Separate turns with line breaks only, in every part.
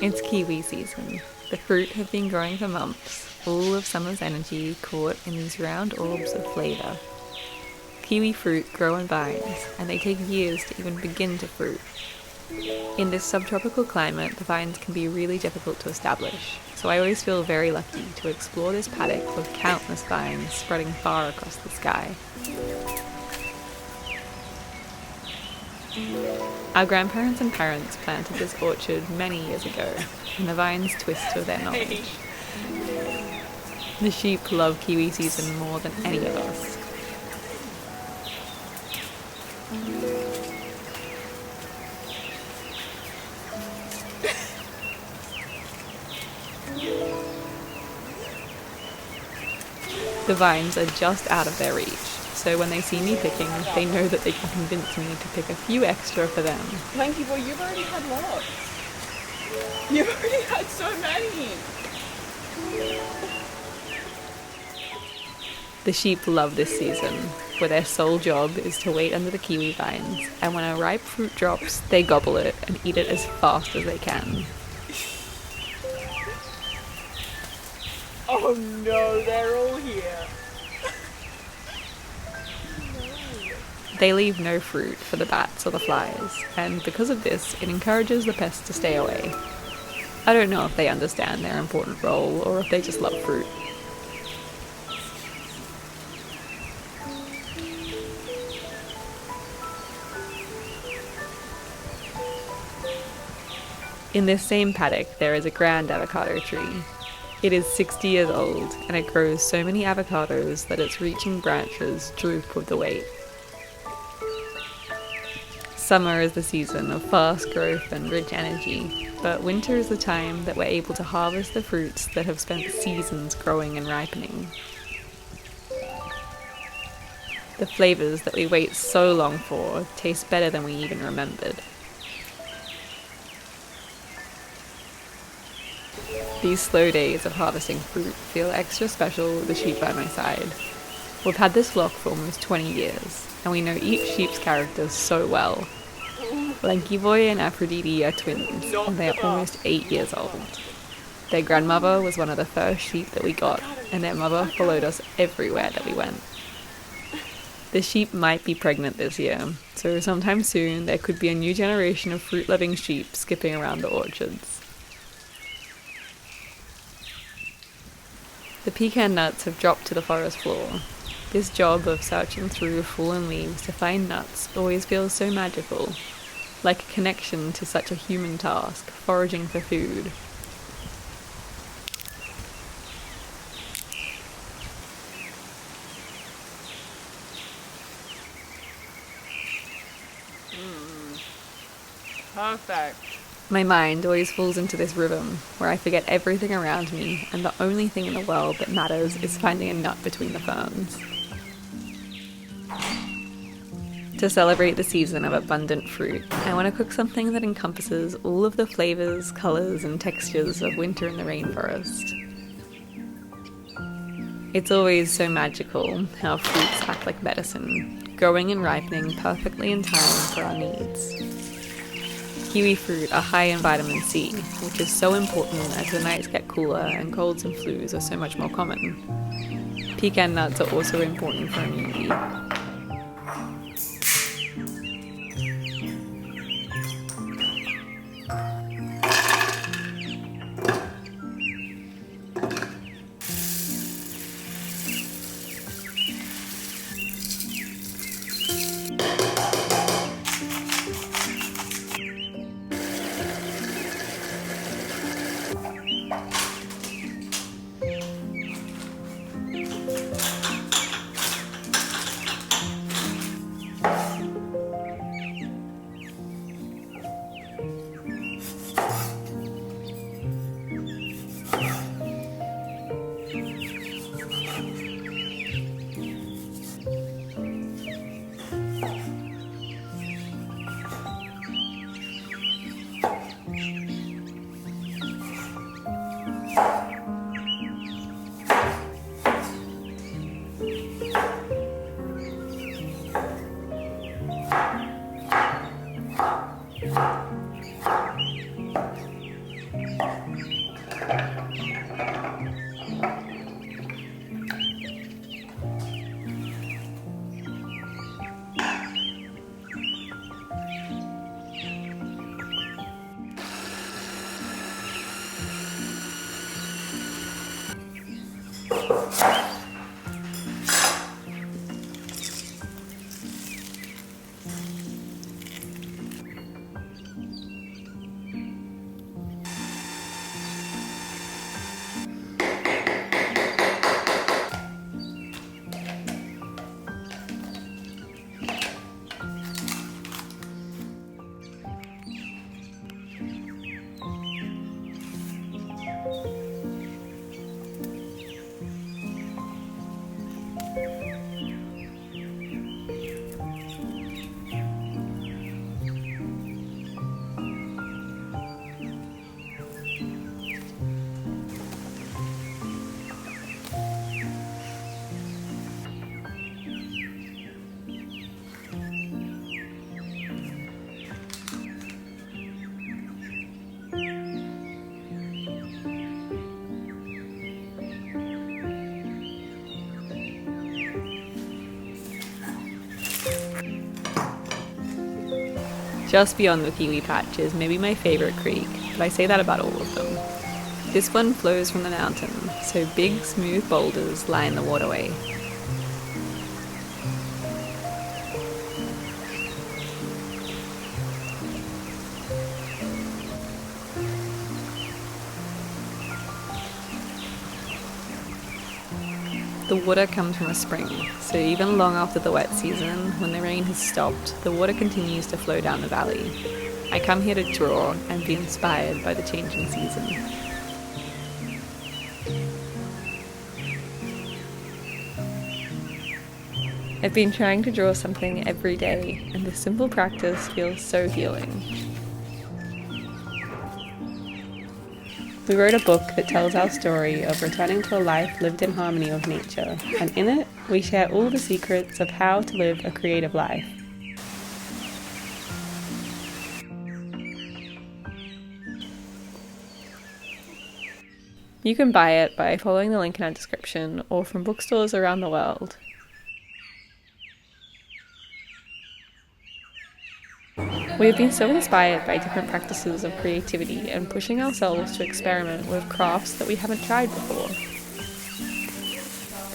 It's kiwi season. The fruit have been growing for months, all of summer's energy caught in these round orbs of flavour. Kiwi fruit grow on vines, and they take years to even begin to fruit. In this subtropical climate, the vines can be really difficult to establish, so I always feel very lucky to explore this paddock with countless vines spreading far across the sky. Our grandparents and parents planted this orchard many years ago, and the vines twist with their knowledge. The sheep love kiwi season more than any of us. The vines are just out of their reach, so when they see me picking, they know that they can convince me to pick a few extra for them.
Lanky boy, you've already had lots. You've already had so many.
The sheep love this season, where their sole job is to wait under the kiwi vines, and when a ripe fruit drops, they gobble it and eat it as fast as they can.
Oh no, they're all here.
They leave no fruit for the bats or the flies, and because of this, it encourages the pests to stay away. I don't know if they understand their important role, or if they just love fruit. In this same paddock, there is a grand avocado tree. It is 60 years old, and it grows so many avocados that its reaching branches droop with the weight. Summer is the season of fast growth and rich energy, but winter is the time that we're able to harvest the fruits that have spent seasons growing and ripening. The flavors that we wait so long for taste better than we even remembered. These slow days of harvesting fruit feel extra special with the sheep by my side. We've had this flock for almost 20 years, and we know each sheep's characters so well. Lanky Boy and Aphrodite are twins, and they are almost 8 years old. Their grandmother was one of the first sheep that we got, and their mother followed us everywhere that we went. The sheep might be pregnant this year, so sometime soon there could be a new generation of fruit-loving sheep skipping around the orchards. The pecan nuts have dropped to the forest floor. This job of searching through fallen leaves to find nuts always feels so magical, like a connection to such a human task, foraging for food.
Perfect.
My mind always falls into this rhythm, where I forget everything around me, and the only thing in the world that matters is finding a nut between the ferns. To celebrate the season of abundant fruit, I want to cook something that encompasses all of the flavors, colors, and textures of winter in the rainforest. It's always so magical how fruits act like medicine, growing and ripening perfectly in time for our needs. Kiwi fruit are high in vitamin C, which is so important as the nights get cooler and colds and flus are so much more common. Pecan nuts are also important for immunity. Just beyond the Kiwi patch is maybe my favourite creek, but I say that about all of them. This one flows from the mountain, so big smooth boulders line the waterway. The water comes from a spring, so even long after the wet season, when the rain has stopped, the water continues to flow down the valley. I come here to draw and be inspired by the changing season. I've been trying to draw something every day, and this simple practice feels so healing. We wrote a book that tells our story of returning to a life lived in harmony with nature, and in it, we share all the secrets of how to live a creative life. You can buy it by following the link in our description or from bookstores around the world. We have been so inspired by different practices of creativity and pushing ourselves to experiment with crafts that we haven't tried before.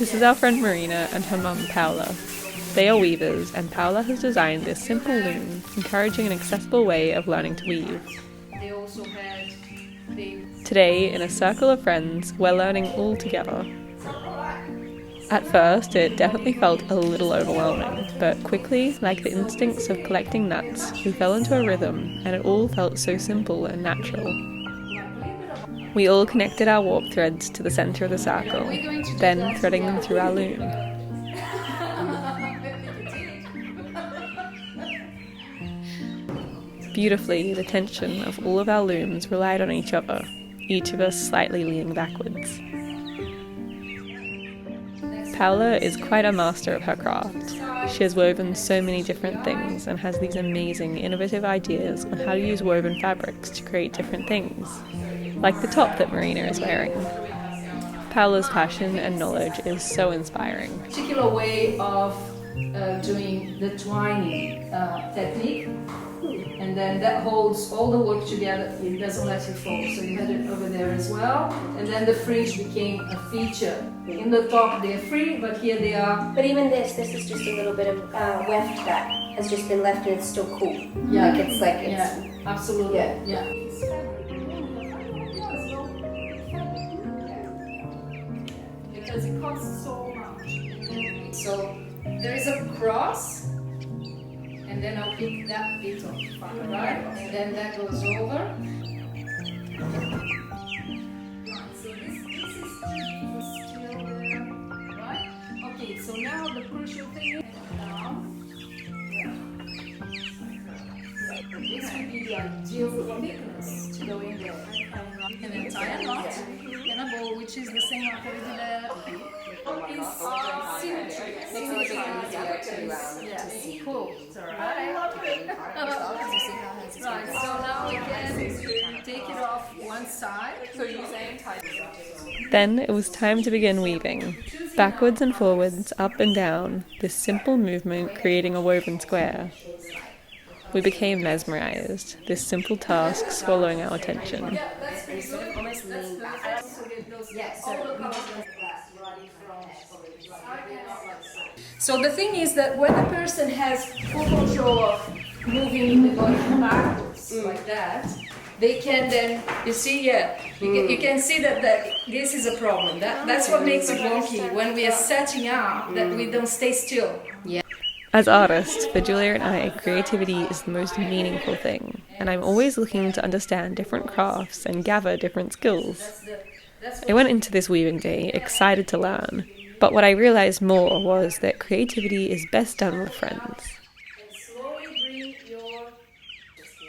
This is our friend Marina and her mum Paula. They are weavers, and Paula has designed this simple loom, encouraging an accessible way of learning to weave. Today, in a circle of friends, we're learning all together. At first, it definitely felt a little overwhelming, but quickly, like the instincts of collecting nuts, we fell into a rhythm, and it all felt so simple and natural. We all connected our warp threads to the centre of the circle, then threading them through our loom. Beautifully, the tension of all of our looms relied on each other, each of us slightly leaning backwards. Paula is quite a master of her craft. She has woven so many different things and has these amazing, innovative ideas on how to use woven fabrics to create different things, like the top that Marina is wearing. Paula's passion and knowledge is so inspiring.
Particular way of doing the twining technique, and then that holds all the work together. It doesn't let you fall, so you had it over there as well. And then the fringe became a feature. In the top they're free, but here they are.
But even this is just a little bit of weft that has just been left, and it's still cool.
Yeah,
it's
yeah, absolutely.
Yeah.
Because it costs so much. So there is a cross. And then I'll pick that bit off, right? And then that goes over. So this is still there, right? Okay, so now the crucial thing is down. This would be the ideal thickness to go in there. And then tie a knot in a bow, which is the same knot that we did there. Is symmetry. Yeah, cool. Right, so now we can take it off one side.
Then it was time to begin weaving. Backwards and forwards, up and down, this simple movement creating a woven square. We became mesmerized, this simple task swallowing our attention.
So the thing is that when a person has full control of moving the body backwards like that, they can then, you see, you can see that this is a problem. That's what makes it wonky when we are setting up, that we don't stay still. Yeah.
As artists, for Julia and I, creativity is the most meaningful thing, and I'm always looking to understand different crafts and gather different skills. I went into this weaving day excited to learn, but what I realized more was that creativity is best done with friends.
And slowly bring your,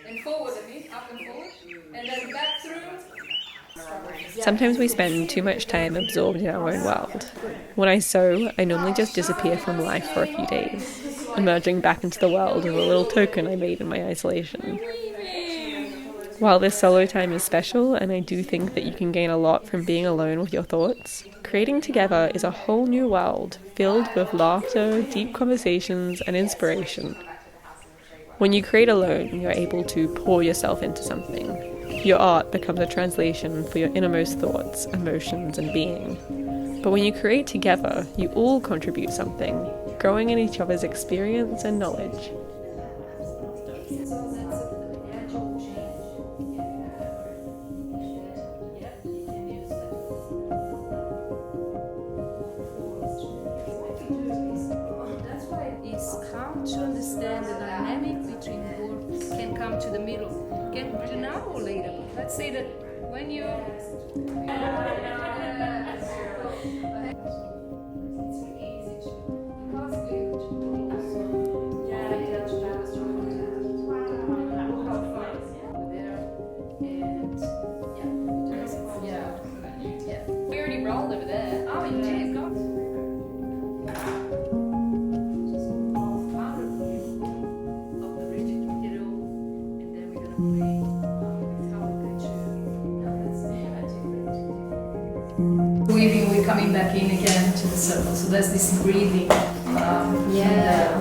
and forward a bit, up and forward, and then back through.
Sometimes we spend too much time absorbed in our own world. When I sew, I normally just disappear from life for a few days, emerging back into the world with a little token I made in my isolation. While this solo time is special, and I do think that you can gain a lot from being alone with your thoughts, creating together is a whole new world, filled with laughter, deep conversations, and inspiration. When you create alone, you're able to pour yourself into something. Your art becomes a translation for your innermost thoughts, emotions, and being. But when you create together, you all contribute something, growing in each other's experience and knowledge.
That's why it's how to understand the dynamic between both can come to the middle. Can do now or later. Let's say that when you we already rolled over there. Oh, you did. Go. Weaving, we're coming back in again to the circle. So there's this breathing. Yeah.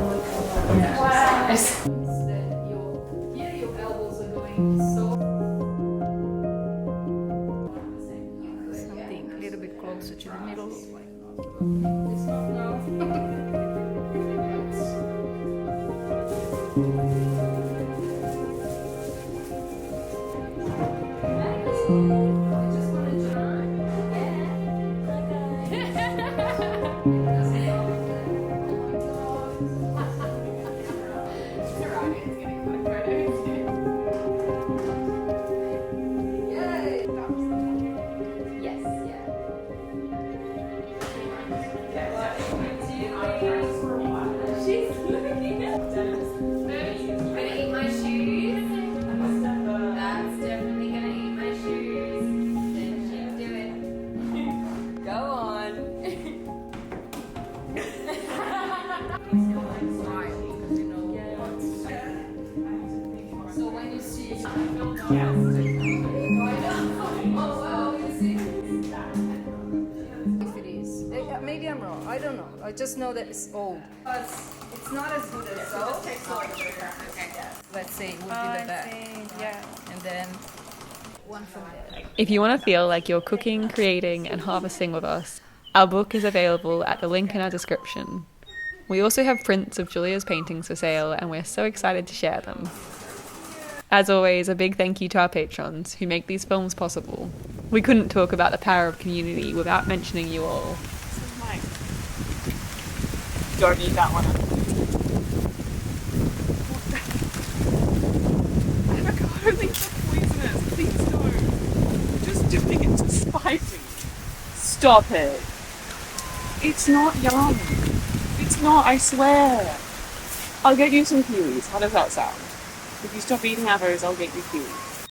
Wow. Your elbows are going so. Something a little bit closer to the middle. This one now. Maybe I'm wrong. I don't know. I just know that it's old. It's not as good as those. Let's say it would be the back.
Yeah.
And then one from there.
If you want to feel like you're cooking, creating, and harvesting with us, our book is available at the link in our description. We also have prints of Julia's paintings for sale, and we're so excited to share them. As always, a big thank you to our patrons who make these films possible. We couldn't talk about the power of community without mentioning you all.
Don't eat that one. Avocado things are poisonous. Please don't. Just doing it to spite me. Stop it. It's not yum. It's not, I swear. I'll get you some kiwis. How does that sound? If you stop eating avos, I'll get you kiwis.